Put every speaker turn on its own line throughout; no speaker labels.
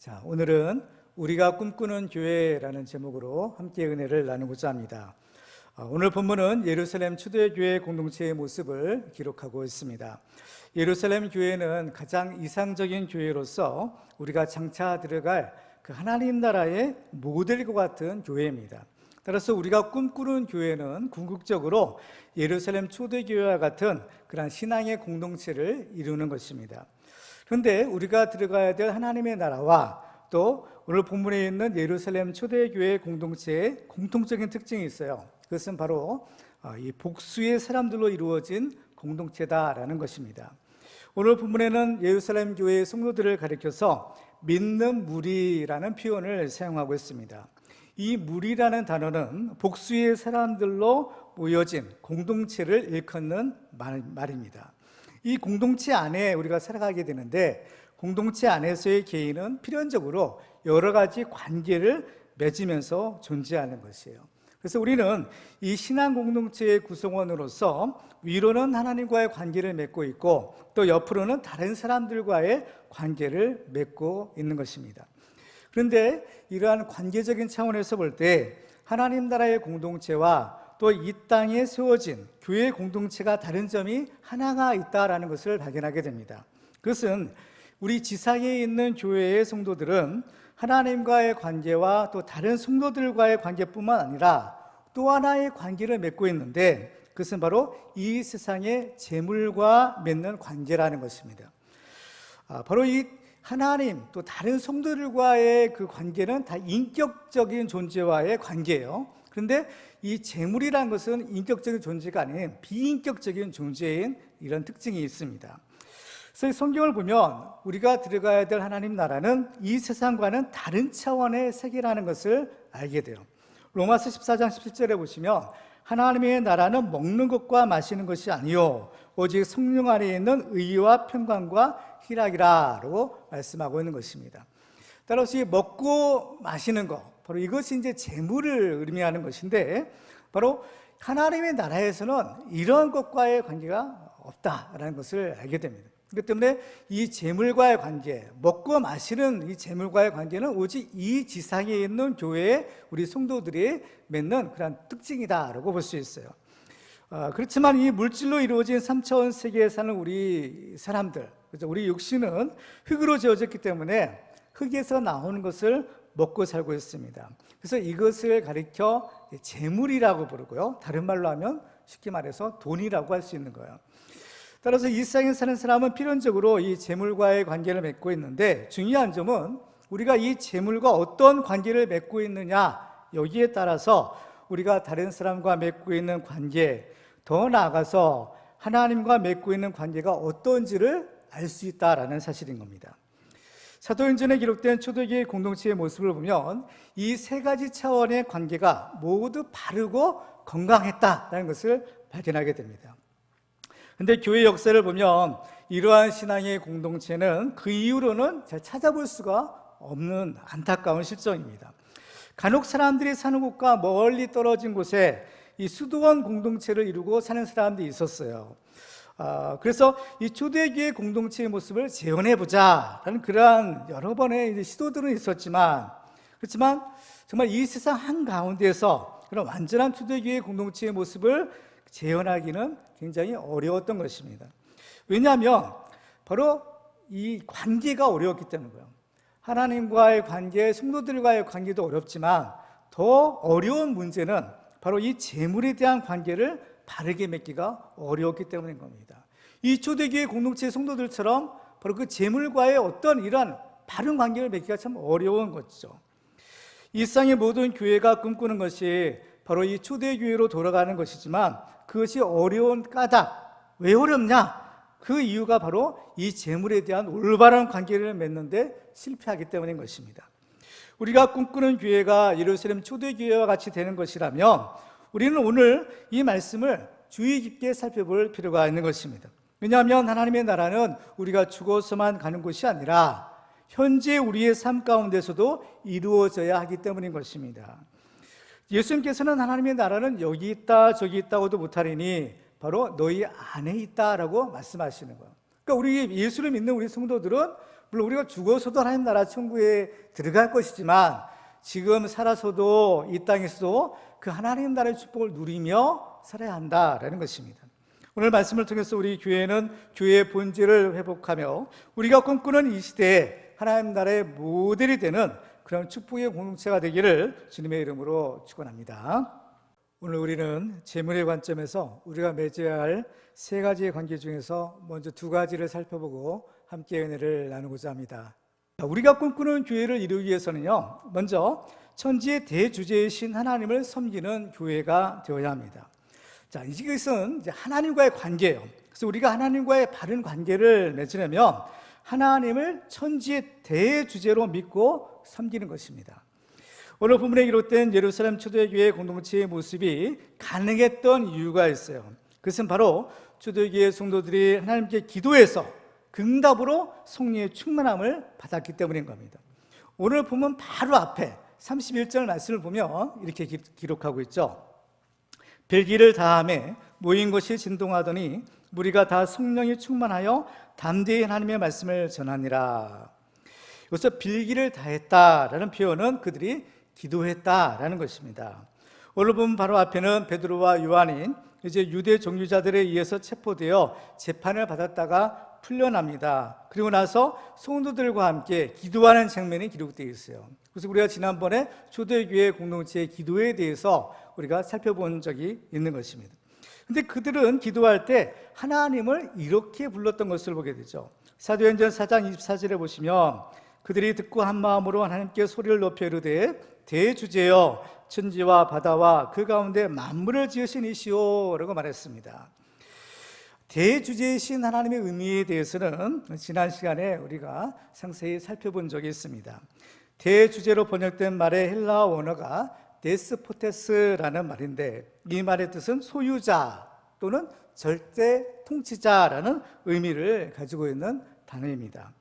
자, 오늘은 우리가 꿈꾸는 교회라는 제목으로 함께 은혜를 나누고자 합니다. 오늘 본문은 예루살렘 초대교회 공동체의 모습을 기록하고 있습니다. 예루살렘 교회는 가장 이상적인 교회로서 우리가 장차 들어갈 그 하나님 나라의 모델과 같은 교회입니다. 따라서 우리가 꿈꾸는 교회는 궁극적으로 예루살렘 초대교회와 같은 그런 신앙의 공동체를 이루는 것입니다. 그런데 우리가 들어가야 될 하나님의 나라와 또 오늘 본문에 있는 예루살렘 초대교회 공동체의 공통적인 특징이 있어요. 그것은 바로 이 복수의 사람들로 이루어진 공동체다라는 것입니다. 오늘 본문에는 예루살렘 교회의 성도들을 가리켜서 믿는 무리라는 표현을 사용하고 있습니다. 이 무리라는 단어는 복수의 사람들로 모여진 공동체를 일컫는 말입니다. 이 공동체 안에 우리가 살아가게 되는데 공동체 안에서의 개인은 필연적으로 여러 가지 관계를 맺으면서 존재하는 것이에요. 그래서 우리는 이 신앙 공동체의 구성원으로서 위로는 하나님과의 관계를 맺고 있고 또 옆으로는 다른 사람들과의 관계를 맺고 있는 것입니다. 그런데 이러한 관계적인 차원에서 볼 때 하나님 나라의 공동체와 또 이 땅에 세워진 교회 공동체가 다른 점이 하나가 있다라는 것을 발견하게 됩니다. 그것은 우리 지상에 있는 교회의 성도들은 하나님과의 관계와 또 다른 성도들과의 관계뿐만 아니라 또 하나의 관계를 맺고 있는데 그것은 바로 이 세상의 재물과 맺는 관계라는 것입니다. 바로 이 하나님 또 다른 성도들과의 그 관계는 다 인격적인 존재와의 관계예요. 그런데 이 재물이라는 것은 인격적인 존재가 아닌 비인격적인 존재인 이런 특징이 있습니다. 그래서 성경을 보면 우리가 들어가야 될 하나님 나라는 이 세상과는 다른 차원의 세계라는 것을 알게 돼요. 로마서 14장 17절에 보시면 하나님의 나라는 먹는 것과 마시는 것이 아니요 오직 성령 안에 있는 의와 평강과 희락이라고 말씀하고 있는 것입니다. 따라서 이 먹고 마시는 것, 바로 이것이 이제 재물을 의미하는 것인데 바로 하나님의 나라에서는 이런 것과의 관계가 없다라는 것을 알게 됩니다. 그렇기 때문에 이 재물과의 관계, 먹고 마시는 이 재물과의 관계는 오직 이 지상에 있는 교회의 우리 성도들이 맺는 그런 특징이다라고 볼 수 있어요. 그렇지만 이 물질로 이루어진 3차원 세계에 사는 우리 사람들, 우리 육신은 흙으로 지어졌기 때문에 흙에서 나오는 것을 먹고 살고 있습니다. 그래서 이것을 가리켜 재물이라고 부르고요. 다른 말로 하면 쉽게 말해서 돈이라고 할 수 있는 거예요. 따라서 이 세상에 사는 사람은 필연적으로 이 재물과의 관계를 맺고 있는데 중요한 점은 우리가 이 재물과 어떤 관계를 맺고 있느냐 여기에 따라서 우리가 다른 사람과 맺고 있는 관계, 더 나아가서 하나님과 맺고 있는 관계가 어떤지를 알 수 있다라는 사실인 겁니다. 사도행전에 기록된 초대교회 공동체의 모습을 보면 이 세 가지 차원의 관계가 모두 바르고 건강했다라는 것을 발견하게 됩니다. 그런데 교회 역사를 보면 이러한 신앙의 공동체는 그 이후로는 잘 찾아볼 수가 없는 안타까운 실정입니다. 간혹 사람들이 사는 곳과 멀리 떨어진 곳에 이 수도원 공동체를 이루고 사는 사람들이 있었어요. 그래서 이 초대교회 공동체의 모습을 재현해보자라는 그러한 여러 번의 시도들은 있었지만 그렇지만 정말 이 세상 한가운데서 그런 완전한 초대교회 공동체의 모습을 재현하기는 굉장히 어려웠던 것입니다. 왜냐하면 바로 이 관계가 어려웠기 때문이고요. 하나님과의 관계, 성도들과의 관계도 어렵지만 더 어려운 문제는 바로 이 재물에 대한 관계를 바르게 맺기가 어려웠기 때문인 겁니다. 이 초대교회 공동체의 성도들처럼 바로 그 재물과의 어떤 이러한 바른 관계를 맺기가 참 어려운 거죠. 일상의 모든 교회가 꿈꾸는 것이 바로 이 초대교회로 돌아가는 것이지만 그것이 어려운 까닭, 왜 어렵냐? 그 이유가 바로 이 재물에 대한 올바른 관계를 맺는데 실패하기 때문인 것입니다. 우리가 꿈꾸는 교회가 예루살렘 초대교회와 같이 되는 것이라면 우리는 오늘 이 말씀을 주의 깊게 살펴볼 필요가 있는 것입니다. 왜냐하면 하나님의 나라는 우리가 죽어서만 가는 곳이 아니라 현재 우리의 삶 가운데서도 이루어져야 하기 때문인 것입니다. 예수님께서는 하나님의 나라는 여기 있다 저기 있다고도 못하리니 바로 너희 안에 있다라고 말씀하시는 거예요. 그러니까 우리 예수를 믿는 우리 성도들은 물론 우리가 죽어서도 하나님 나라 천국에 들어갈 것이지만 지금 살아서도 이 땅에서도 그 하나님 나라의 축복을 누리며 살아야 한다라는 것입니다. 오늘 말씀을 통해서 우리 교회는 교회의 본질을 회복하며 우리가 꿈꾸는 이 시대에 하나님 나라의 모델이 되는 그런 축복의 공동체가 되기를 주님의 이름으로 축원합니다. 오늘 우리는 재물의 관점에서 우리가 맺어야 할 세 가지의 관계 중에서 먼저 두 가지를 살펴보고 함께 은혜를 나누고자 합니다. 우리가 꿈꾸는 교회를 이루기 위해서는요, 먼저 천지의 대주제이신 하나님을 섬기는 교회가 되어야 합니다. 자, 이것은 이제 하나님과의 관계예요. 그래서 우리가 하나님과의 바른 관계를 맺으려면 하나님을 천지의 대주제로 믿고 섬기는 것입니다. 오늘 본문에 기록된 예루살렘 초대교회 공동체의 모습이 가능했던 이유가 있어요. 그것은 바로 초대교회 성도들이 하나님께 기도해서 응답으로 성령의 충만함을 받았기 때문인 겁니다. 오늘 보면 바로 앞에 31절 말씀을 보면 이렇게 기록하고 있죠. 별기를 다함에 모인 것이 진동하더니 무리가 다 성령이 충만하여 담대히 하나님의 말씀을 전하니라. 여기서 빌기를 다했다라는 표현은 그들이 기도했다라는 것입니다. 오늘 보면 바로 앞에는 베드로와 요한이 이제 유대 종교자들에 의해서 체포되어 재판을 받았다가 풀려납니다. 그리고 나서 성도들과 함께 기도하는 장면이 기록되어 있어요. 그래서 우리가 지난번에 초대교회 공동체의 기도에 대해서 우리가 살펴본 적이 있는 것입니다. 근데 그들은 기도할 때 하나님을 이렇게 불렀던 것을 보게 되죠. 사도행전 4장 24절에 보시면 그들이 듣고 한 마음으로 하나님께 소리를 높여 이르되 대주제여 천지와 바다와 그 가운데 만물을 지으신 이시오 라고 말했습니다. 대주제이신 하나님의 의미에 대해서는 지난 시간에 우리가 상세히 살펴본 적이 있습니다. 대주제로 번역된 말의 헬라어 원어가 데스포테스라는 말인데 이 말의 뜻은 소유자 또는 절대 통치자라는 의미를 가지고 있는 단어입니다.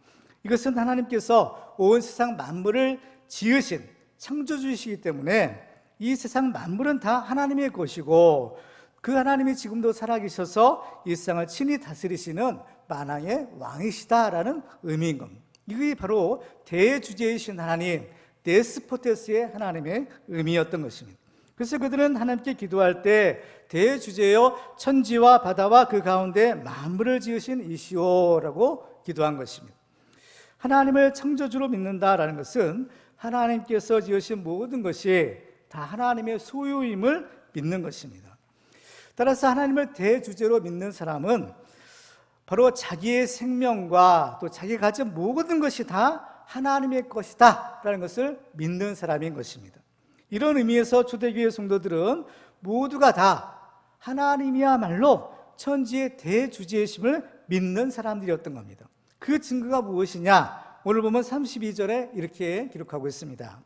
이것은 하나님께서 온 세상 만물을 지으신 창조주이시기 때문에 이 세상 만물은 다 하나님의 것이고 그 하나님이 지금도 살아계셔서 이 세상을 친히 다스리시는 만왕의 왕이시다라는 의미인 겁니다. 이게 바로 대주제이신 하나님, 데스포테스의 하나님의 의미였던 것입니다. 그래서 그들은 하나님께 기도할 때 대주제여 천지와 바다와 그 가운데 만물을 지으신 이시오라고 기도한 것입니다. 하나님을 창조주로 믿는다라는 것은 하나님께서 지으신 모든 것이 다 하나님의 소유임을 믿는 것입니다. 따라서 하나님을 대주제로 믿는 사람은 바로 자기의 생명과 또 자기가 가진 모든 것이 다 하나님의 것이다 라는 것을 믿는 사람인 것입니다. 이런 의미에서 초대교회 성도들은 모두가 다 하나님이야말로 천지의 대주제이심을 믿는 사람들이었던 겁니다. 그 증거가 무엇이냐? 오늘 보면 32절에 이렇게 기록하고 있습니다.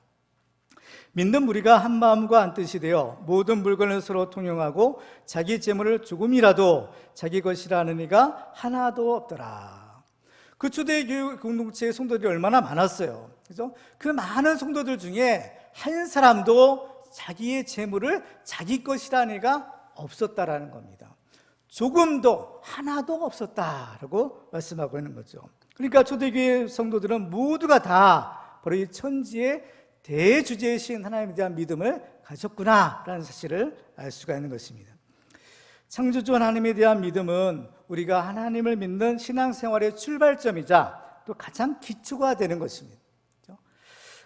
믿는 무리가 한 마음과 한 뜻이 되어 모든 물건을 서로 통용하고 자기 재물을 조금이라도 자기 것이라 하는 이가 하나도 없더라. 그 초대교회 공동체의 성도들이 얼마나 많았어요. 그죠? 그 많은 성도들 중에 한 사람도 자기의 재물을 자기 것이라는 이가 없었다라는 겁니다. 조금도 하나도 없었다라고 말씀하고 있는 거죠. 그러니까 초대교회 성도들은 모두가 다 바로 이 천지의 대주제이신 하나님에 대한 믿음을 가졌구나라는 사실을 알 수가 있는 것입니다. 창조주 하나님에 대한 믿음은 우리가 하나님을 믿는 신앙생활의 출발점이자 또 가장 기초가 되는 것입니다.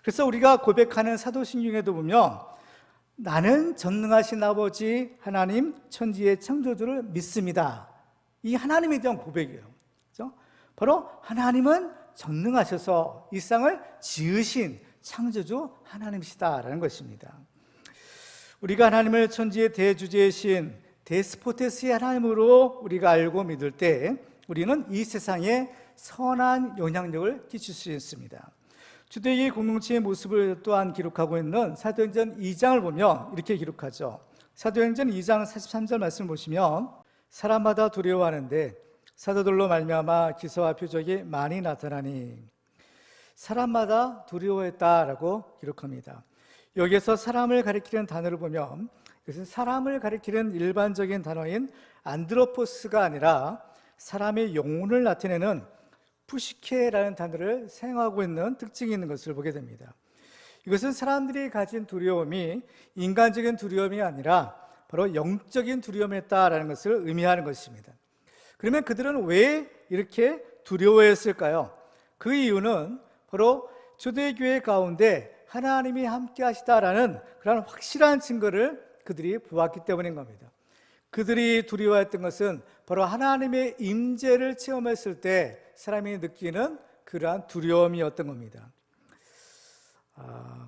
그래서 우리가 고백하는 사도신경에도 보면 나는 전능하신 아버지 하나님 천지의 창조주를 믿습니다. 이 하나님에 대한 고백이에요. 바로 하나님은 전능하셔서 이 세상을 지으신 창조주 하나님이시다라는 것입니다. 우리가 하나님을 천지의 대주제이신 데스포테스의 하나님으로 우리가 알고 믿을 때 우리는 이 세상에 선한 영향력을 끼칠 수 있습니다. 초대교회 공동체의 모습을 또한 기록하고 있는 사도행전 2장을 보면 이렇게 기록하죠. 사도행전 2장 43절 말씀을 보시면 사람마다 두려워하는데 사도들로 말미암아 기사와 표적이 많이 나타나니 사람마다 두려워했다라고 기록합니다. 여기에서 사람을 가리키는 단어를 보면 그것은 사람을 가리키는 일반적인 단어인 안드로포스가 아니라 사람의 영혼을 나타내는 푸시케라는 단어를 사용하고 있는 특징이 있는 것을 보게 됩니다. 이것은 사람들이 가진 두려움이 인간적인 두려움이 아니라 바로 영적인 두려움이었다라는 것을 의미하는 것입니다. 그러면 그들은 왜 이렇게 두려워했을까요? 그 이유는 바로 초대교회 가운데 하나님이 함께 하시다라는 그런 확실한 증거를 그들이 보았기 때문인 겁니다. 그들이 두려워했던 것은 바로 하나님의 임재를 체험했을 때 사람이 느끼는 그러한 두려움이었던 겁니다.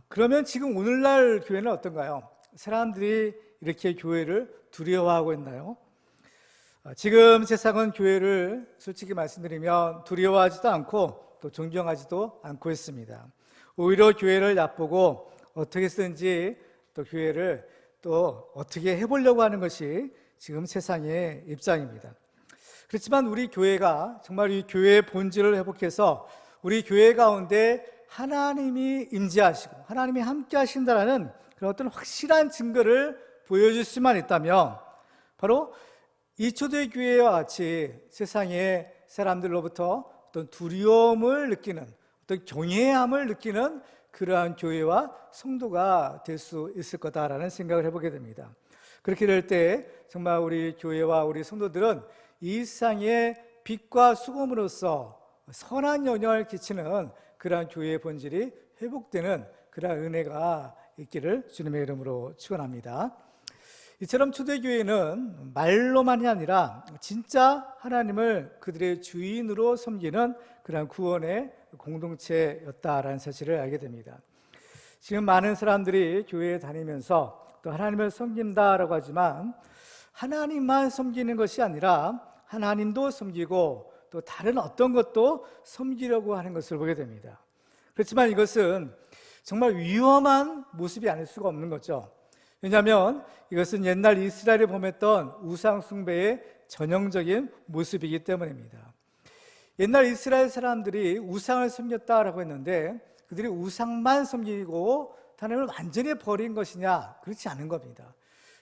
그러면 지금 오늘날 교회는 어떤가요? 사람들이 이렇게 교회를 두려워하고 있나요? 지금 세상은 교회를 솔직히 말씀드리면 두려워하지도 않고 또 존경하지도 않고 있습니다. 오히려 교회를 얕보고 어떻게 쓰든지 또 교회를 또 어떻게 해보려고 하는 것이 지금 세상의 입장입니다. 그렇지만 우리 교회가 정말 이 교회의 본질을 회복해서 우리 교회 가운데 하나님이 임재하시고 하나님이 함께 하신다라는 그런 어떤 확실한 증거를 보여줄 수만 있다면 바로 이 초대교회와 같이 세상의 사람들로부터 어떤 두려움을 느끼는 어떤 경외함을 느끼는 그러한 교회와 성도가 될 수 있을 거다라는 생각을 해보게 됩니다. 그렇게 될 때 정말 우리 교회와 우리 성도들은 이 세상의 빛과 수금으로서 선한 영향을 끼치는 그러한 교회의 본질이 회복되는 그러한 은혜가 있기를 주님의 이름으로 축원합니다. 이처럼 초대교회는 말로만이 아니라 진짜 하나님을 그들의 주인으로 섬기는 그러한 구원의 공동체였다라는 사실을 알게 됩니다. 지금 많은 사람들이 교회에 다니면서 또 하나님을 섬긴다라고 하지만 하나님만 섬기는 것이 아니라 하나님도 섬기고 또 다른 어떤 것도 섬기려고 하는 것을 보게 됩니다. 그렇지만 이것은 정말 위험한 모습이 아닐 수가 없는 거죠. 왜냐하면 이것은 옛날 이스라엘이 범했던 우상 숭배의 전형적인 모습이기 때문입니다. 옛날 이스라엘 사람들이 우상을 섬겼다라고 했는데 그들이 우상만 섬기고 하나님을 완전히 버린 것이냐? 그렇지 않은 겁니다.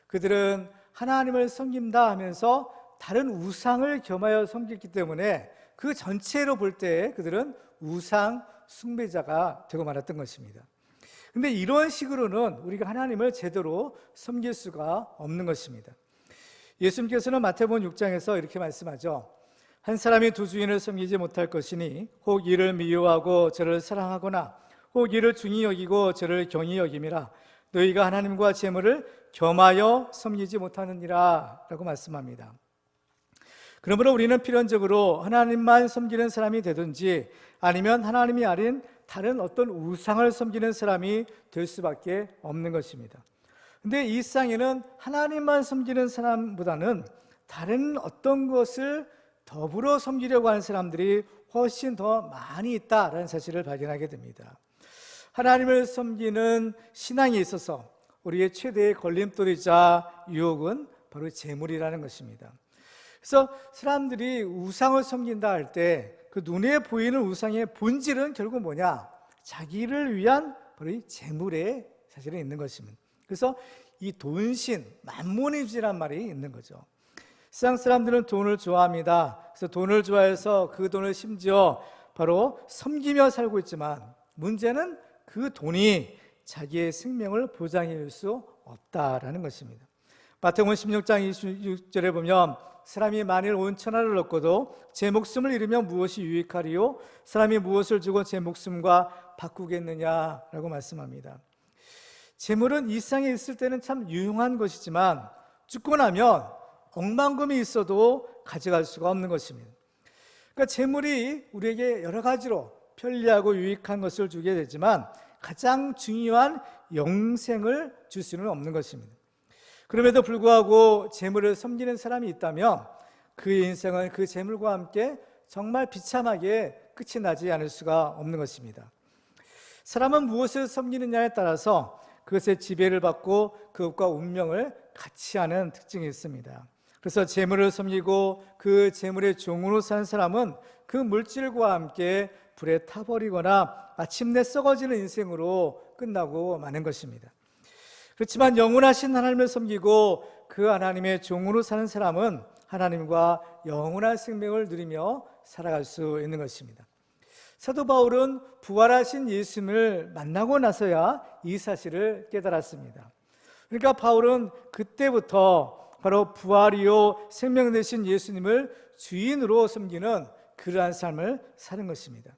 그들은 하나님을 섬긴다 하면서 다른 우상을 겸하여 섬겼기 때문에 그 전체로 볼 때 그들은 우상 숭배자가 되고 말았던 것입니다. 근데 이런 식으로는 우리가 하나님을 제대로 섬길 수가 없는 것입니다. 예수님께서는 마태복음 6장에서 이렇게 말씀하죠. 한 사람이 두 주인을 섬기지 못할 것이니 혹 이를 미워하고 저를 사랑하거나 혹 이를 중히 여기고 저를 경히 여김이라. 너희가 하나님과 재물을 겸하여 섬기지 못하느니라 라고 말씀합니다. 그러므로 우리는 필연적으로 하나님만 섬기는 사람이 되든지 아니면 하나님이 아닌 다른 어떤 우상을 섬기는 사람이 될 수밖에 없는 것입니다. 근데 이 세상에는 하나님만 섬기는 사람보다는 다른 어떤 것을 더불어 섬기려고 하는 사람들이 훨씬 더 많이 있다라는 사실을 발견하게 됩니다. 하나님을 섬기는 신앙에 있어서 우리의 최대의 걸림돌이자 유혹은 바로 재물이라는 것입니다. 그래서 사람들이 우상을 섬긴다 할 때 그 눈에 보이는 우상의 본질은 결국 뭐냐? 자기를 위한 바로 이 재물에 사실은 있는 것입니다. 그래서 이 돈신, 만몬이지란 말이 있는 거죠. 세상 사람들은 돈을 좋아합니다. 그래서 돈을 좋아해서 그 돈을 심지어 바로 섬기며 살고 있지만 문제는 그 돈이 자기의 생명을 보장해 줄 수 없다라는 것입니다. 마태복음 16장 26절에 보면 사람이 만일 온 천하를 얻고도 제 목숨을 잃으면 무엇이 유익하리요? 사람이 무엇을 주고 제 목숨과 바꾸겠느냐라고 말씀합니다. 재물은 이 세상에 있을 때는 참 유용한 것이지만 죽고 나면 억만금이 있어도 가져갈 수가 없는 것입니다. 그러니까 재물이 우리에게 여러 가지로 편리하고 유익한 것을 주게 되지만 가장 중요한 영생을 줄 수는 없는 것입니다. 그럼에도 불구하고 재물을 섬기는 사람이 있다면 그의 인생은 그 재물과 함께 정말 비참하게 끝이 나지 않을 수가 없는 것입니다. 사람은 무엇을 섬기느냐에 따라서 그것의 지배를 받고 그것과 운명을 같이 하는 특징이 있습니다. 그래서 재물을 섬기고 그 재물의 종으로 사는 사람은 그 물질과 함께 불에 타버리거나 마침내 썩어지는 인생으로 끝나고 마는 것입니다. 그렇지만 영원하신 하나님을 섬기고 그 하나님의 종으로 사는 사람은 하나님과 영원한 생명을 누리며 살아갈 수 있는 것입니다. 사도 바울은 부활하신 예수님을 만나고 나서야 이 사실을 깨달았습니다. 그러니까 바울은 그때부터 바로 부활이요 생명 되신 예수님을 주인으로 섬기는 그러한 삶을 사는 것입니다.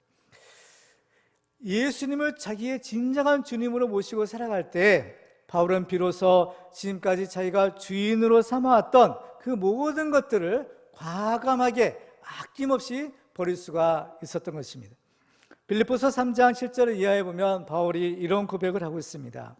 예수님을 자기의 진정한 주님으로 모시고 살아갈 때 바울은 비로소 지금까지 자기가 주인으로 삼아왔던 그 모든 것들을 과감하게 아낌없이 버릴 수가 있었던 것입니다. 빌립보서 3장 7절을 이하에 보면 바울이 이런 고백을 하고 있습니다.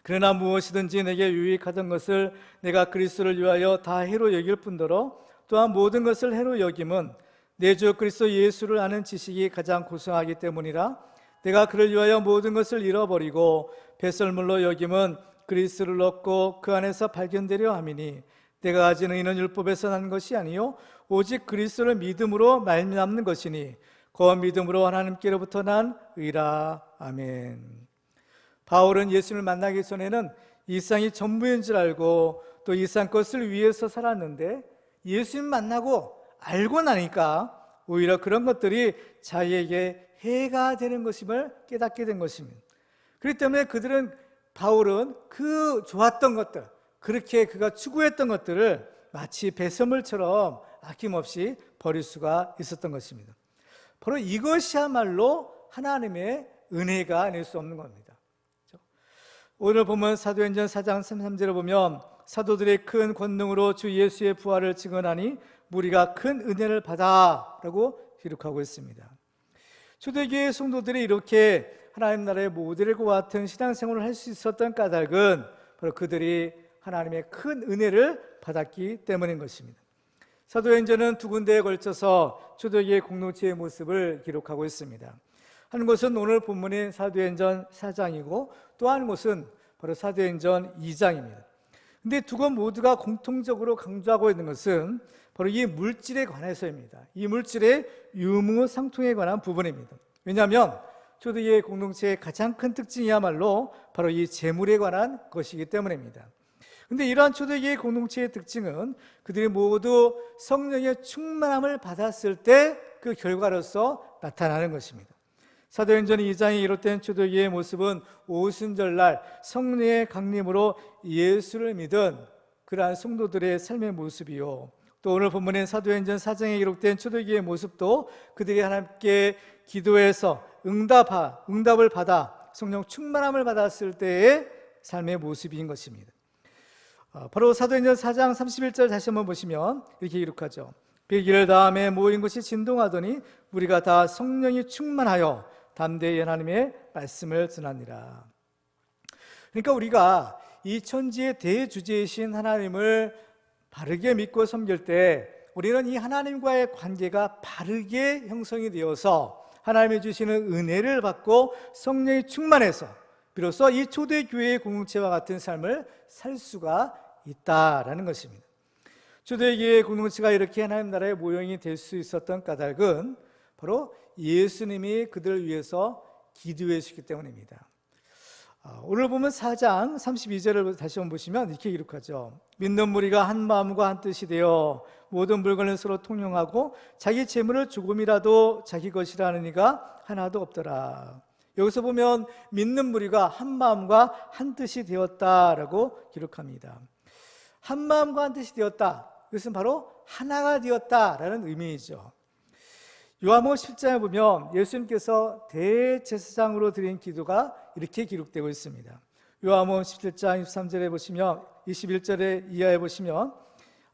그러나 무엇이든지 내게 유익하던 것을 내가 그리스도를 위하여 다 해로 여길 뿐더러 또한 모든 것을 해로 여김은 내 주 그리스도 예수를 아는 지식이 가장 고상하기 때문이라. 내가 그를 위하여 모든 것을 잃어버리고 배설물로 여김은 그리스도를 얻고 그 안에서 발견되려 함이니 내가 가진 의는 율법에서 난 것이 아니요 오직 그리스도를 믿음으로 말미암는 것이니 그 믿음으로 하나님께로부터 난 의라. 아멘. 바울은 예수를 만나기 전에는 이 세상이 전부인 줄 알고 또 이 세상 것을 위해서 살았는데 예수님 만나고 알고 나니까 오히려 그런 것들이 자기에게 해가 되는 것임을 깨닫게 된 것입니다. 그렇기 때문에 바울은 그 좋았던 것들, 그렇게 그가 추구했던 것들을 마치 배설물처럼 아낌없이 버릴 수가 있었던 것입니다. 바로 이것이야말로 하나님의 은혜가 아닐 수 없는 겁니다. 오늘 보면 사도행전 4장 33절을 보면 사도들의 큰 권능으로 주 예수의 부활을 증언하니 무리가 큰 은혜를 받아라고 기록하고 있습니다. 초대교회 성도들이 이렇게 하나님 나라의 모델과 같은 신앙생활을 할 수 있었던 까닭은 바로 그들이 하나님의 큰 은혜를 받았기 때문인 것입니다. 사도행전은 두 군데에 걸쳐서 초대교회 공동체의 모습을 기록하고 있습니다. 한 곳은 오늘 본문인 사도행전 4장이고 또 한 곳은 바로 사도행전 2장입니다. 근데 두 곳 모두가 공통적으로 강조하고 있는 것은 바로 이 물질에 관해서입니다. 이 물질의 유무상통에 관한 부분입니다. 왜냐하면 초대교회 공동체의 가장 큰 특징이야말로 바로 이 재물에 관한 것이기 때문입니다. 그런데 이러한 초대교회 공동체의 특징은 그들이 모두 성령의 충만함을 받았을 때 그 결과로서 나타나는 것입니다. 사도행전 2장에 기록된 초대교회의 모습은 오순절날 성령의 강림으로 예수를 믿은 그러한 성도들의 삶의 모습이요, 또 오늘 본문인 사도행전 4장에 기록된 초대교회의 모습도 그들이 하나님께 기도해서 응답을 받아 성령 충만함을 받았을 때의 삶의 모습인 것입니다. 바로 사도행전 4장 31절 다시 한번 보시면 이렇게 기록하죠. 빌기를 다음에 모인 것이 진동하더니 우리가 다 성령이 충만하여 담대히 하나님의 말씀을 전하니라. 그러니까 우리가 이 천지의 대주제이신 하나님을 바르게 믿고 섬길 때 우리는 이 하나님과의 관계가 바르게 형성이 되어서 하나님이 주시는 은혜를 받고 성령이 충만해서 비로소 이 초대교회의 공동체와 같은 삶을 살 수가 있다라는 것입니다. 초대교회의 공동체가 이렇게 하나님 나라의 모형이 될 수 있었던 까닭은 바로 예수님이 그들을 위해서 기도해 주셨기 때문입니다. 오늘 보면 4장 32절을 다시 한번 보시면 이렇게 기록하죠. 믿는 무리가 한 마음과 한 뜻이 되어 모든 물건을 서로 통용하고 자기 재물을 조금이라도 자기 것이라 하는 이가 하나도 없더라. 여기서 보면 믿는 무리가 한 마음과 한 뜻이 되었다라고 기록합니다. 한 마음과 한 뜻이 되었다, 이것은 바로 하나가 되었다라는 의미이죠. 요한복음 10장에 보면 예수님께서 대제사장으로 드린 기도가 이렇게 기록되고 있습니다. 요한복음 17장 23절에 보시면 21절에 이하에 보시면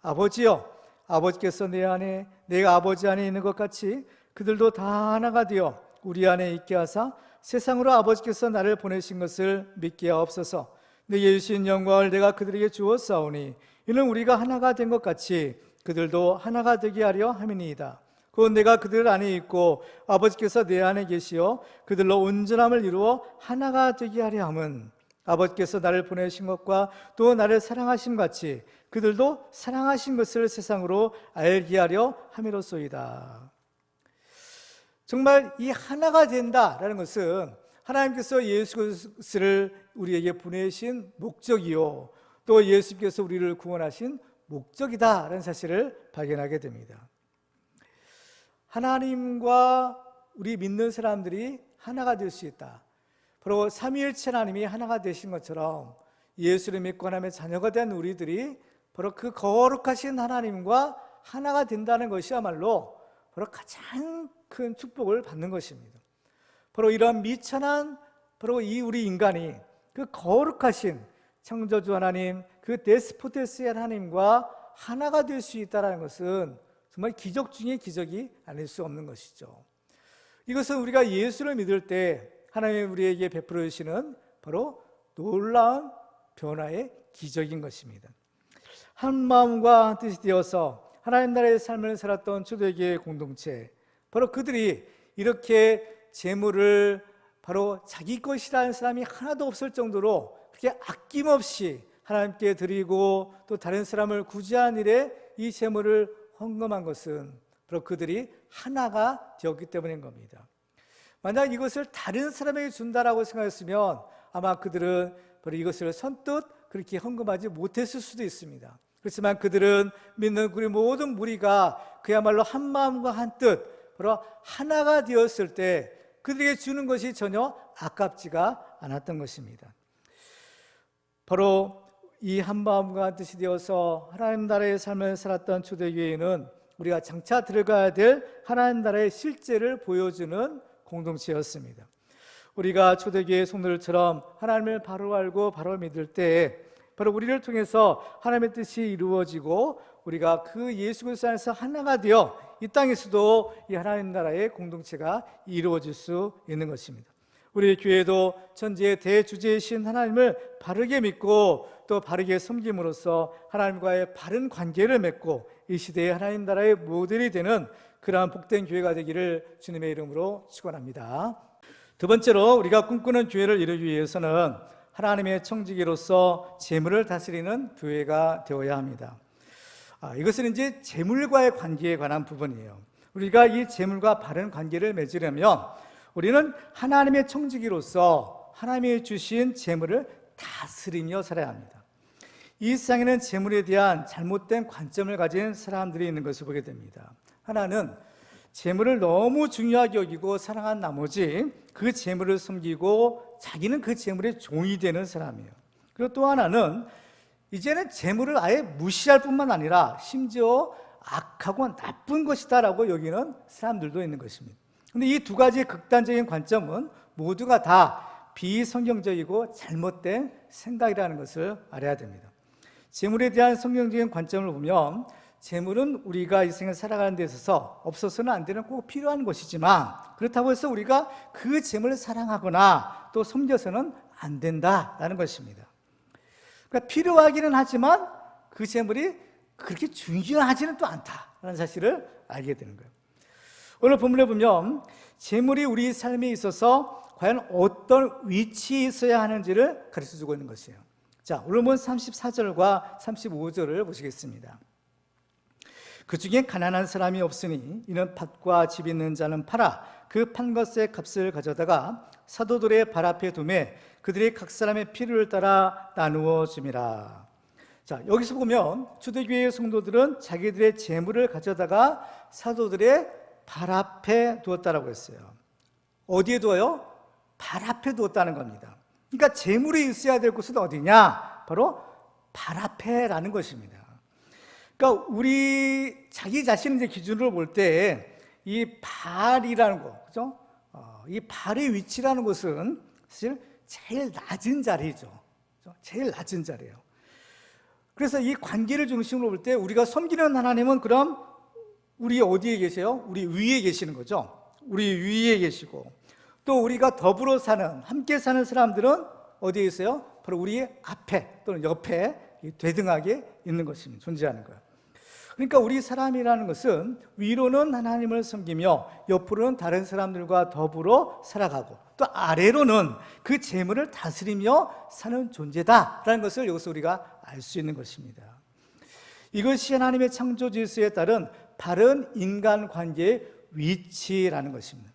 아버지여, 아버지께서 내 안에 내가 아버지 안에 있는 것 같이 그들도 다 하나가 되어 우리 안에 있게 하사 세상으로 아버지께서 나를 보내신 것을 믿게 하옵소서. 내게 주신 영광을 내가 그들에게 주었사오니 이는 우리가 하나가 된 것 같이 그들도 하나가 되게 하려 함이니이다. 곧 내가 그들 안에 있고 아버지께서 내 안에 계시어 그들로 온전함을 이루어 하나가 되게 하려 함은 아버지께서 나를 보내신 것과 또 나를 사랑하신 같이 그들도 사랑하신 것을 세상으로 알게 하려 함이로소이다. 정말 이 하나가 된다라는 것은 하나님께서 예수 그리스도를 우리에게 보내신 목적이요, 또 예수께서 우리를 구원하신 목적이다라는 사실을 발견하게 됩니다. 하나님과 우리 믿는 사람들이 하나가 될 수 있다. 바로 삼위일체 하나님이 하나가 되신 것처럼 예수를 믿고 하나님의 자녀가 된 우리들이 바로 그 거룩하신 하나님과 하나가 된다는 것이야말로 바로 가장 큰 축복을 받는 것입니다. 바로 이런 미천한 바로 우리 인간이 그 거룩하신 창조주 하나님, 그 데스포테스의 하나님과 하나가 될 수 있다는 것은 정말 기적 중의 기적이 아닐 수 없는 것이죠. 이것은 우리가 예수를 믿을 때 하나님이 우리에게 베풀어 주시는 바로 놀라운 변화의 기적인 것입니다. 한 마음과 한 뜻이 되어서 하나님 나라의 삶을 살았던 초대교회 공동체, 바로 그들이 이렇게 재물을 바로 자기 것이라는 사람이 하나도 없을 정도로 그렇게 아낌없이 하나님께 드리고 또 다른 사람을 구제하는 일에 이 재물을 헌금한 것은 바로 그들이 하나가 되었기 때문인 겁니다. 만약 이것을 다른 사람에게 준다라고 생각했으면 아마 그들은 바로 이것을 선뜻 그렇게 헌금하지 못했을 수도 있습니다. 그렇지만 그들은 믿는 우리 모든 무리가 그야말로 한 마음과 한 뜻, 바로 하나가 되었을 때 그들에게 주는 것이 전혀 아깝지가 않았던 것입니다. 바로 이 한 마음과 한 뜻이 되어서 하나님 나라의 삶을 살았던 초대교회는 우리가 장차 들어가야 될 하나님 나라의 실제를 보여주는 공동체였습니다. 우리가 초대교회 성도들처럼 하나님을 바로 알고 바로 믿을 때 바로 우리를 통해서 하나님의 뜻이 이루어지고 우리가 그 예수 그리스도 안에서 하나가 되어 이 땅에서도 이 하나님 나라의 공동체가 이루어질 수 있는 것입니다. 우리 교회도 천지의 대주제이신 하나님을 바르게 믿고 또 바르게 섬김으로써 하나님과의 바른 관계를 맺고 이 시대의 하나님 나라의 모델이 되는 그러한 복된 교회가 되기를 주님의 이름으로 축원합니다. 두 번째로 우리가 꿈꾸는 교회를 이루기 위해서는 하나님의 청지기로서 재물을 다스리는 교회가 되어야 합니다. 이것은 이제 재물과의 관계에 관한 부분이에요. 우리가 이 재물과 바른 관계를 맺으려면 우리는 하나님의 청지기로서 하나님이 주신 재물을 다스리며 살아야 합니다. 이 세상에는 재물에 대한 잘못된 관점을 가진 사람들이 있는 것을 보게 됩니다. 하나는 재물을 너무 중요하게 여기고 사랑한 나머지 그 재물을 섬기고 자기는 그 재물의 종이 되는 사람이에요. 그리고 또 하나는 이제는 재물을 아예 무시할 뿐만 아니라 심지어 악하고 나쁜 것이다라고 여기는 사람들도 있는 것입니다. 그런데 이 두 가지의 극단적인 관점은 모두가 다 비성경적이고 잘못된 생각이라는 것을 알아야 됩니다. 재물에 대한 성경적인 관점을 보면 재물은 우리가 이 생을 살아가는 데 있어서 없어서는 안 되는 꼭 필요한 것이지만 그렇다고 해서 우리가 그 재물을 사랑하거나 또 섬겨서는 안 된다라는 것입니다. 그러니까 필요하기는 하지만 그 재물이 그렇게 중요하지는 또 않다라는 사실을 알게 되는 거예요. 오늘 본문에 보면 재물이 우리 삶에 있어서 과연 어떤 위치에 있어야 하는지를 가르쳐주고 있는 것이에요. 자, 오늘 본 34절과 35절을 보시겠습니다. 그 중에 가난한 사람이 없으니 이는 밭과 집 있는 자는 팔아 그 판 것의 값을 가져다가 사도들의 발 앞에 두매 그들이 각 사람의 필요를 따라 나누어 줌이라. 자, 여기서 보면 초대교회의 성도들은 자기들의 재물을 가져다가 사도들의 발 앞에 두었다라고 했어요. 어디에 두어요? 발 앞에 두었다는 겁니다. 그러니까 재물이 있어야 될 곳은 어디냐? 바로 발 앞에라는 것입니다. 그러니까 우리 자기 자신의 이제 기준으로 볼 때 이 발이라는 거, 그죠? 이 발의 위치라는 것은 사실 제일 낮은 자리죠. 제일 낮은 자리예요. 그래서 이 관계를 중심으로 볼 때 우리가 섬기는 하나님은 그럼 우리 어디에 계세요? 우리 위에 계시는 거죠. 우리 위에 계시고 또 우리가 더불어 사는, 함께 사는 사람들은 어디에 있어요? 바로 우리 앞에 또는 옆에 되등하게 있는 것입니다. 존재하는 거예요. 그러니까 우리 사람이라는 것은 위로는 하나님을 섬기며 옆으로는 다른 사람들과 더불어 살아가고 또 아래로는 그 재물을 다스리며 사는 존재다라는 것을 여기서 우리가 알 수 있는 것입니다. 이것이 하나님의 창조 질서에 따른 바른 인간관계의 위치라는 것입니다.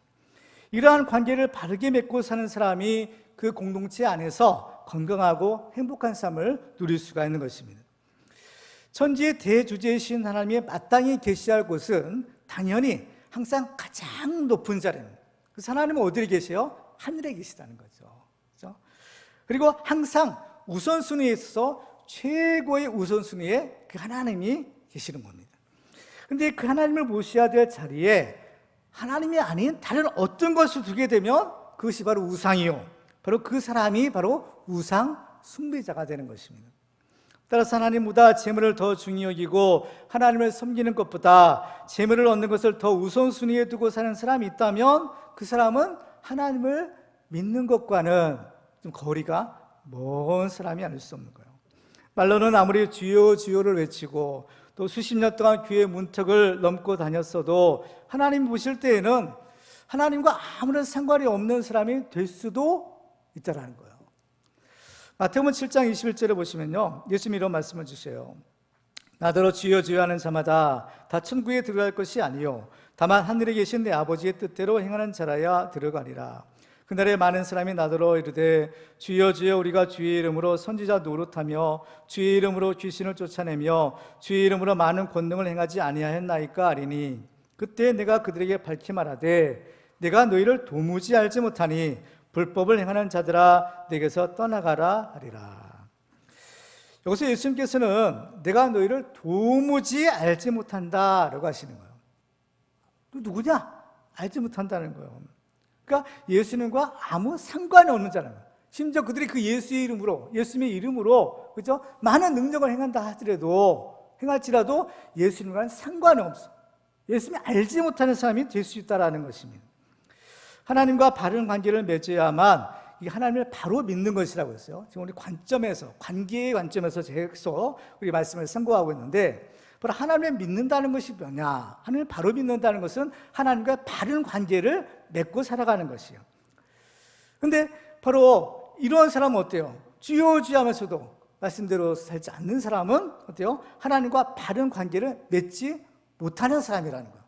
이러한 관계를 바르게 맺고 사는 사람이 그 공동체 안에서 건강하고 행복한 삶을 누릴 수가 있는 것입니다. 천지의 대주제이신 하나님이 마땅히 계시할 곳은 당연히 항상 가장 높은 자리입니다. 그래서 하나님은 어디에 계세요? 하늘에 계시다는 거죠. 그렇죠? 그리고 항상 우선순위에 있어서 최고의 우선순위에 그 하나님이 계시는 겁니다. 근데 그 하나님을 모셔야 될 자리에 하나님이 아닌 다른 어떤 것을 두게 되면 그것이 바로 우상이요, 바로 그 사람이 바로 우상 숭배자가 되는 것입니다. 따라서 하나님보다 재물을 더 중히 여기고 하나님을 섬기는 것보다 재물을 얻는 것을 더 우선순위에 두고 사는 사람이 있다면 그 사람은 하나님을 믿는 것과는 좀 거리가 먼 사람이 아닐 수 없는 거예요. 말로는 아무리 주여 주여를 외치고 또 수십 년 동안 교회 문턱을 넘고 다녔어도 하나님 보실 때에는 하나님과 아무런 상관이 없는 사람이 될 수도 있다라는 거예요. 마태복음 7장 21절에 보시면요, 예수님이 이런 말씀을 주세요. 나더러 주여 주여 하는 자마다 다 천국에 들어갈 것이 아니요 다만 하늘에 계신 내 아버지의 뜻대로 행하는 자라야 들어가리라. 그날에 많은 사람이 나더러 이르되 주여 주여 우리가 주의 이름으로 선지자 노릇하며 주의 이름으로 귀신을 쫓아내며 주의 이름으로 많은 권능을 행하지 아니하였나이까 하리니 그때 내가 그들에게 밝히 말하되 내가 너희를 도무지 알지 못하니 불법을 행하는 자들아 내게서 떠나가라 하리라. 여기서 예수님께서는 내가 너희를 도무지 알지 못한다라고 하시는 거예요. 또 누구냐? 알지 못한다는 거예요. 그러니까 예수님과 아무 상관이 없는 자라는 거예요. 심지어 그들이 그 예수의 이름으로, 예수님의 이름으로, 그죠? 많은 능력을 행할지라도 예수님과는 상관이 없어. 예수님이 알지 못하는 사람이 될 수 있다는 것입니다. 하나님과 바른 관계를 맺어야만 이 하나님을 바로 믿는 것이라고 했어요. 지금 우리 관점에서, 관계의 관점에서 계속 우리 말씀을 선고하고 있는데, 바로 하나님을 믿는다는 것이 뭐냐? 하나님을 바로 믿는다는 것은 하나님과 바른 관계를 맺고 살아가는 것이에요. 근데 바로 이런 사람은 어때요? 주여 주여 하면서도 말씀대로 살지 않는 사람은 어때요? 하나님과 바른 관계를 맺지 못하는 사람이라는 거예요.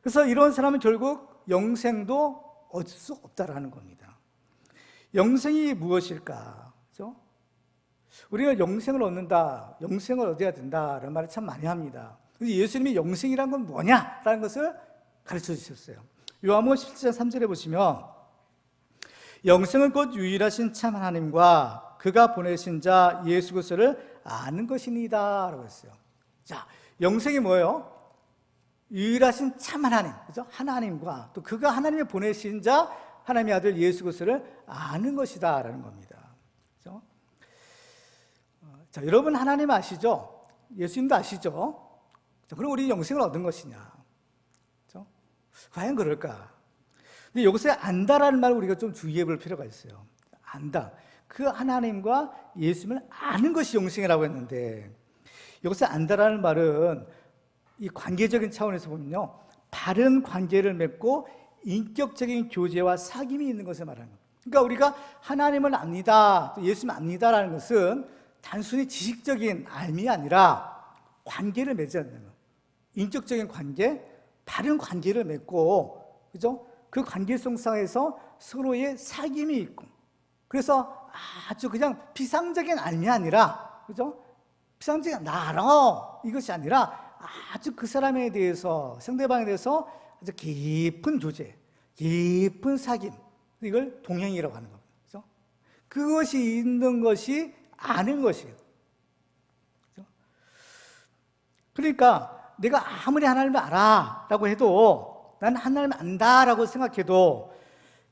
그래서 이런 사람은 결국 영생도 얻을 수 없다라는 겁니다. 영생이 무엇일까? 그렇죠? 우리가 영생을 얻는다, 영생을 얻어야 된다라는 말을 참 많이 합니다. 그래서 예수님이 영생이란 건 뭐냐라는 것을 가르쳐 주셨어요. 요한복음 17장 3절에 보시면 영생은 곧 유일하신 참 하나님과 그가 보내신 자 예수 그리스도를 아는 것이니이다 라고 했어요. 자, 영생이 뭐예요? 유일하신 참 하나님, 그죠? 하나님과 또 그가 하나님이 보내신 자 하나님의 아들 예수 그리스도를 아는 것이다라는 겁니다. 그죠? 자, 여러분 하나님 아시죠? 예수님도 아시죠? 자, 그럼 우리 영생을 얻은 것이냐? 그죠? 과연 그럴까? 근데 여기서 안다라는 말을 우리가 좀 주의해 볼 필요가 있어요. 안다. 그 하나님과 예수님을 아는 것이 영생이라고 했는데, 여기서 안다라는 말은 이 관계적인 차원에서 보면요, 바른 관계를 맺고 인격적인 교제와 사귐이 있는 것을 말하는 거예요. 그러니까 우리가 하나님을 압니다, 또 예수님을 압니다라는 것은 단순히 지식적인 알미 아니라 관계를 맺어야 되는 거예요. 인격적인 관계, 바른 관계를 맺고, 그죠? 그 관계성 상에서 서로의 사귐이 있고, 그래서 아주 그냥 피상적인 알미 아니라, 그죠? 피상적인 나 알아 이것이 아니라 아주 그 사람에 대해서, 상대방에 대해서 아주 깊은 교제, 깊은 사귐, 이걸 동행이라고 하는 겁니다. 그렇죠? 그것이 있는 것이 아는 것이에요. 그렇죠? 그러니까 내가 아무리 하나님을 알아라고 해도, 난 하나님을 안다라고 생각해도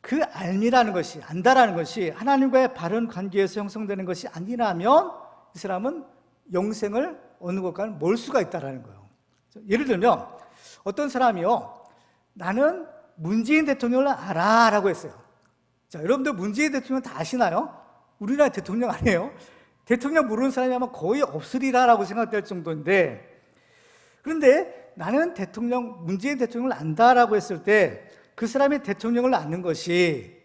그 알미라는 것이, 안다라는 것이 하나님과의 바른 관계에서 형성되는 것이 아니라면 이 사람은 영생을 얻는 것과는 멀 수가 있다는 거예요. 예를 들면 어떤 사람이요, 나는 문재인 대통령을 알아라고 했어요. 자, 여러분들 문재인 대통령 다 아시나요? 우리나라 대통령 아니에요? 대통령 모르는 사람이 아마 거의 없으리라라고 생각될 정도인데, 그런데 나는 문재인 대통령을 안다라고 했을 때 그 사람이 대통령을 아는 것이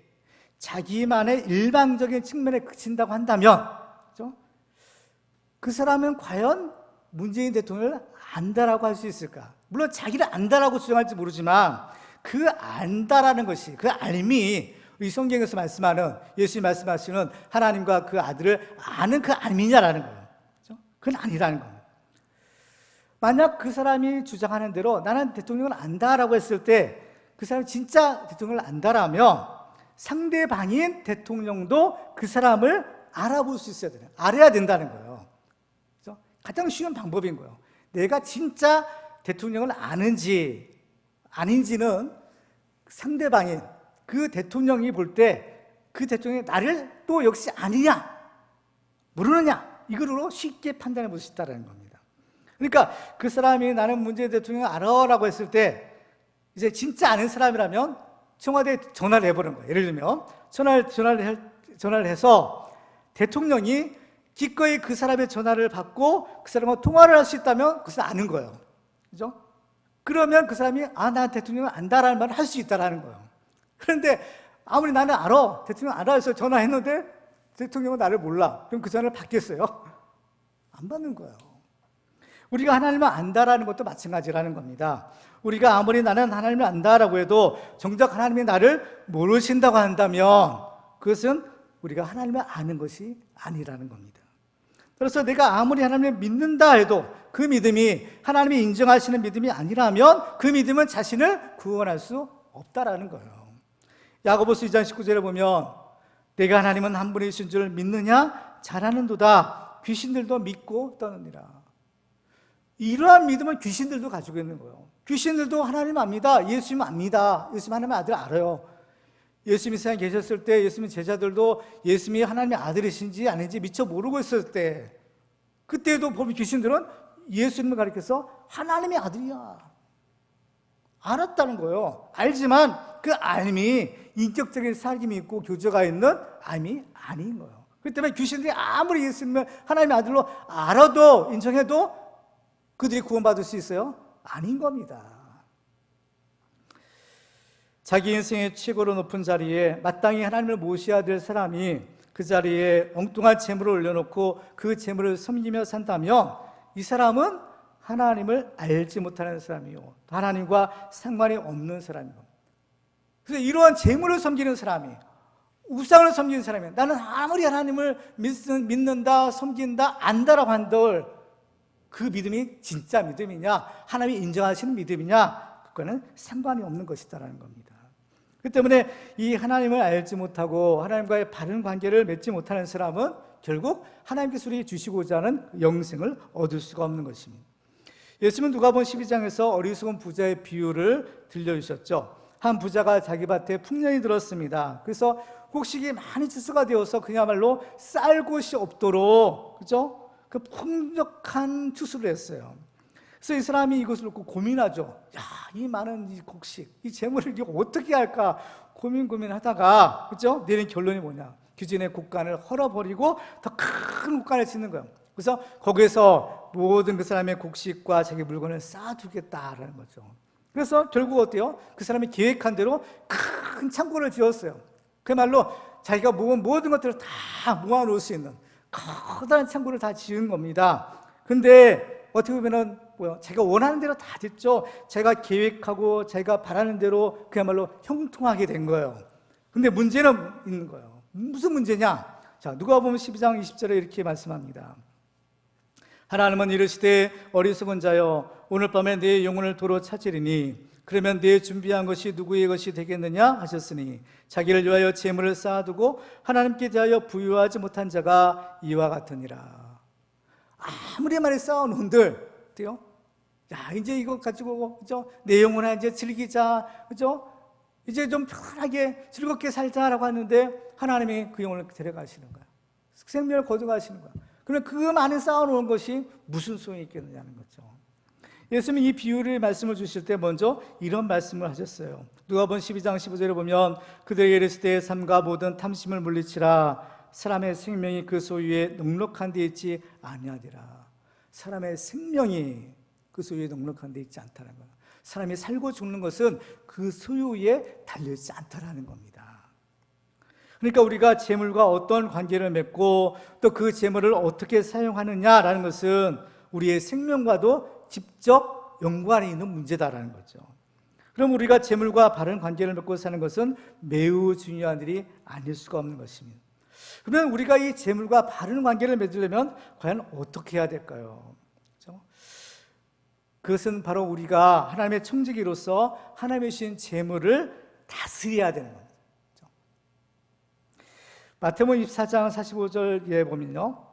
자기만의 일방적인 측면에 그친다고 한다면, 그렇죠? 그 사람은 과연 문재인 대통령을 안다라고 할 수 있을까? 물론 자기를 안다라고 주장할지 모르지만 그 안다라는 것이, 그 알미, 이 성경에서 말씀하는, 예수님이 말씀하시는 하나님과 그 아들을 아는 그 알미냐라는 거예요. 그렇죠? 그건 아니라는 겁니다. 만약 그 사람이 주장하는 대로 나는 대통령을 안다라고 했을 때 그 사람이 진짜 대통령을 안다라면 상대방인 대통령도 그 사람을 알아볼 수 있어야 돼요. 알아야 된다는 거예요. 그래서 가장 쉬운 방법인 거예요. 내가 진짜 대통령을 아는지 아닌지는 상대방인 그 대통령이 볼 때 그 대통령이 나를 또 역시 아느냐 모르느냐 이걸로 쉽게 판단해 볼 수 있다는 겁니다. 그러니까 그 사람이 나는 문재인 대통령을 알아라고 했을 때 이제 진짜 아는 사람이라면 청와대에 전화를 해보는 거예요. 예를 들면 전화를 해서 대통령이 기꺼이 그 사람의 전화를 받고 그 사람과 통화를 할 수 있다면 그것은 아는 거예요. 그죠? 그러면 그 사람이 나 대통령을 안다라는 말을 할 수 있다라는 거예요. 그런데 아무리 나는 알아, 대통령 알아 해서 전화했는데 대통령은 나를 몰라. 그럼 그 전화를 받겠어요? 안 받는 거예요. 우리가 하나님을 안다라는 것도 마찬가지라는 겁니다. 우리가 아무리 나는 하나님을 안다라고 해도 정작 하나님이 나를 모르신다고 한다면 그것은 우리가 하나님을 아는 것이 아니라는 겁니다. 그래서 내가 아무리 하나님을 믿는다 해도 그 믿음이 하나님이 인정하시는 믿음이 아니라면 그 믿음은 자신을 구원할 수 없다라는 거예요. 야고보서 2장 19절에 보면 내가 하나님은 한 분이신 줄 믿느냐? 잘하는도다. 귀신들도 믿고 떠느니라. 이러한 믿음을 귀신들도 가지고 있는 거예요. 귀신들도 하나님 압니다. 예수님 압니다. 예수님 하나님의 아들 알아요. 예수님이 세상에 계셨을 때 예수님 제자들도 예수님이 하나님의 아들이신지 아닌지 미처 모르고 있을 때 그때도 보면 귀신들은 예수님을 가리켜서 하나님의 아들이야 알았다는 거예요. 알지만 그 알미 인격적인 사귐이 있고 교제가 있는 알미 아닌 거예요. 그렇기 때문에 귀신들이 아무리 예수님을 하나님의 아들로 알아도 인정해도 그들이 구원받을 수 있어요? 아닌 겁니다. 자기 인생의 최고로 높은 자리에 마땅히 하나님을 모셔야 될 사람이 그 자리에 엉뚱한 재물을 올려놓고 그 재물을 섬기며 산다면 이 사람은 하나님을 알지 못하는 사람이요 하나님과 상관이 없는 사람이고, 그래서 이러한 재물을 섬기는 사람이 우상을 섬기는 사람이 나는 아무리 하나님을 믿는다 섬긴다 안다라고 한들 그 믿음이 진짜 믿음이냐 하나님이 인정하시는 믿음이냐 그거는 상관이 없는 것이다라는 겁니다. 그렇기 때문에 이 하나님을 알지 못하고 하나님과의 바른 관계를 맺지 못하는 사람은 결국 하나님께서 우리에게 주시고자 하는 영생을 얻을 수가 없는 것입니다. 예수님은 누가복음 12장에서 어리석은 부자의 비유를 들려주셨죠. 한 부자가 자기 밭에 풍년이 들었습니다. 그래서 곡식이 많이 추수가 되어서 그야말로 쌀 곳이 없도록 그죠? 그 풍족한 추수를 했어요. 그래서 이 사람이 이것을 놓고 고민하죠. 이 많은 이 곡식, 이 재물을 이거 어떻게 할까 고민하다가 그죠? 내린 결론이 뭐냐? 기존의 곡간을 헐어버리고 더 큰 곡간을 짓는 거예요. 그래서 거기에서 모든 그 사람의 곡식과 자기 물건을 쌓아두겠다라는 거죠. 그래서 결국 어때요? 그 사람이 계획한 대로 큰 창고를 지었어요. 그야말로 자기가 모은 모든 것들을 다 모아놓을 수 있는 커다란 창고를 다 지은 겁니다. 근데 어떻게 보면은 자기가 원하는 대로 다 됐죠. 자기가 계획하고 자기가 바라는 대로 그야말로 형통하게 된 거예요. 근데 문제는 있는 거예요. 무슨 문제냐? 자, 누가복음 12장 20절에 이렇게 말씀합니다. 하나님은 이르시되 어리석은 자여 오늘 밤에 네 영혼을 도로 찾으리니 그러면 네 준비한 것이 누구의 것이 되겠느냐 하셨으니 자기를 위하여 재물을 쌓아두고 하나님께 대하여 부유하지 못한 자가 이와 같으니라. 아무리 많이 쌓아놓은들 어때요? 이제 이거 가지고 그죠? 내 영혼아 이제 즐기자 그죠? 이제 좀 편하게 즐겁게 살자라고 하는데 하나님이 그 영혼을 데려가시는 거야. 생명을 거둬가시는 거야. 그러면 그 많이 쌓아놓은 것이 무슨 소용이 있겠느냐는 거죠. 예수님이 이 비유를 말씀을 주실 때 먼저 이런 말씀을 하셨어요. 누가복음 12장 15절에 보면 그들에게 이르시되 삼가 모든 탐심을 물리치라 사람의 생명이 그 소유에 넉넉한 데 있지 아니하리라. 사람의 생명이 그 소유에 넉넉한 데 있지 않다는 거예요. 사람이 살고 죽는 것은 그 소유에 달려있지 않다라는 겁니다. 그러니까 우리가 재물과 어떤 관계를 맺고 또 그 재물을 어떻게 사용하느냐라는 것은 우리의 생명과도 직접 연관이 있는 문제다라는 거죠. 그럼 우리가 재물과 바른 관계를 맺고 사는 것은 매우 중요한 일이 아닐 수가 없는 것입니다. 그러면 우리가 이 재물과 바른 관계를 맺으려면 과연 어떻게 해야 될까요? 그렇죠? 그것은 바로 우리가 하나님의 청지기로서 하나님의 주신 재물을 다스려야 되는 겁니다. 마태복음 24장 45절에 보면요,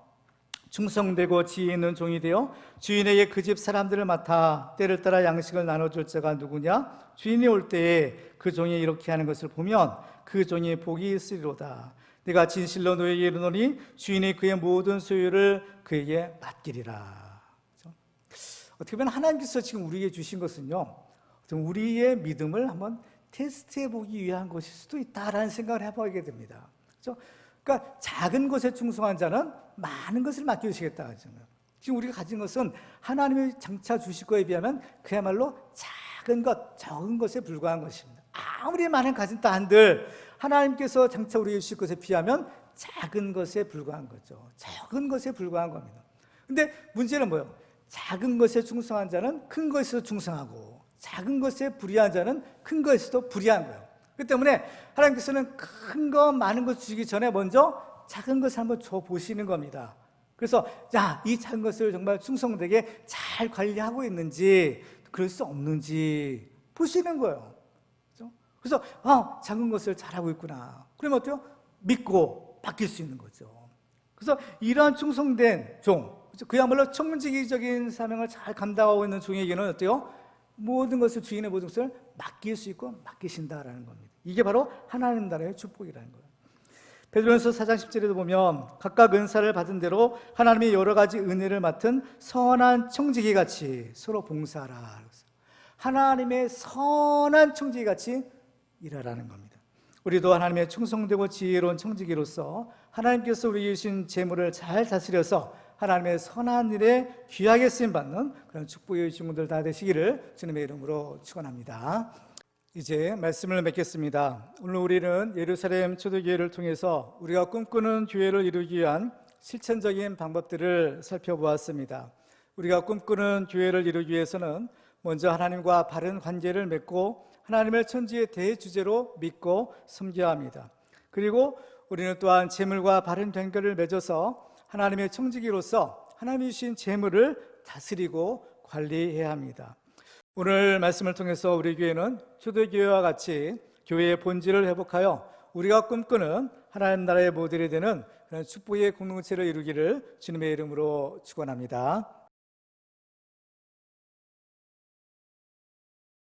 충성되고 지혜 있는 종이 되어 주인에게 그 집 사람들을 맡아 때를 따라 양식을 나눠줄 자가 누구냐? 주인이 올 때에 그 종이 이렇게 하는 것을 보면 그 종이 복이 있으리로다. 내가 진실로 너에게 이르노니 주인이 그의 모든 소유를 그에게 맡기리라. 그렇죠? 어떻게 보면 하나님께서 지금 우리에게 주신 것은요, 우리의 믿음을 한번 테스트해 보기 위한 것일 수도 있다라는 생각을 해보게 됩니다. 그렇죠? 그러니까 작은 것에 충성한 자는 많은 것을 맡겨주시겠다 하잖아요. 지금 우리가 가진 것은 하나님이 장차 주실 거에 비하면 그야말로 작은 것, 적은 것에 불과한 것입니다. 아무리 많은 가진 한들 하나님께서 장차 우리에게 주실 것에 비하면 작은 것에 불과한 거죠. 적은 것에 불과한 겁니다. 근데 문제는 뭐예요? 작은 것에 충성한 자는 큰 것에서 충성하고, 작은 것에 불의한 자는 큰 것에서도 불의한 거예요. 그렇기 때문에 하나님께서는 큰 거, 많은 것 주시기 전에 먼저 작은 것을 한번 줘 보시는 겁니다. 그래서 이 작은 것을 정말 충성되게 잘 관리하고 있는지, 그럴 수 없는지 보시는 거예요. 그래서 작은 것을 잘하고 있구나. 그러면 어때요? 믿고 바뀔 수 있는 거죠. 그래서 이러한 충성된 종, 그야말로 청지기적인 사명을 잘 감당하고 있는 종에게는 어때요? 모든 것을, 주인의 모든 것을 맡길 수 있고 맡기신다라는 겁니다. 이게 바로 하나님 나라의 축복이라는 거예요. 베드로전서 4장 10절에도 보면 각각 은사를 받은 대로 하나님의 여러 가지 은혜를 맡은 선한 청지기 같이 서로 봉사하라. 하나님의 선한 청지기 같이 일하라는 겁니다. 우리도 하나님의 충성되고 지혜로운 청지기로서 하나님께서 우리에게 주신 재물을 잘 다스려서 하나님의 선한 일에 귀하게 쓰임받는 그런 축복의 주민들 다 되시기를 주님의 이름으로 축원합니다. 이제 말씀을 맺겠습니다. 오늘 우리는 예루살렘 초대교회를 통해서 우리가 꿈꾸는 교회를 이루기 위한 실천적인 방법들을 살펴보았습니다. 우리가 꿈꾸는 교회를 이루기 위해서는 먼저 하나님과 바른 관계를 맺고 하나님을 천지의 대주제로 믿고 섬겨야 합니다. 그리고 우리는 또한 재물과 바른 관계를 맺어서 하나님의 청지기로서 하나님이 주신 재물을 다스리고 관리해야 합니다. 오늘 말씀을 통해서 우리 교회는 초대교회와 같이 교회의 본질을 회복하여 우리가 꿈꾸는 하나님 나라의 모델이 되는 그런 축복의 공동체를 이루기를 주님의 이름으로 축원합니다.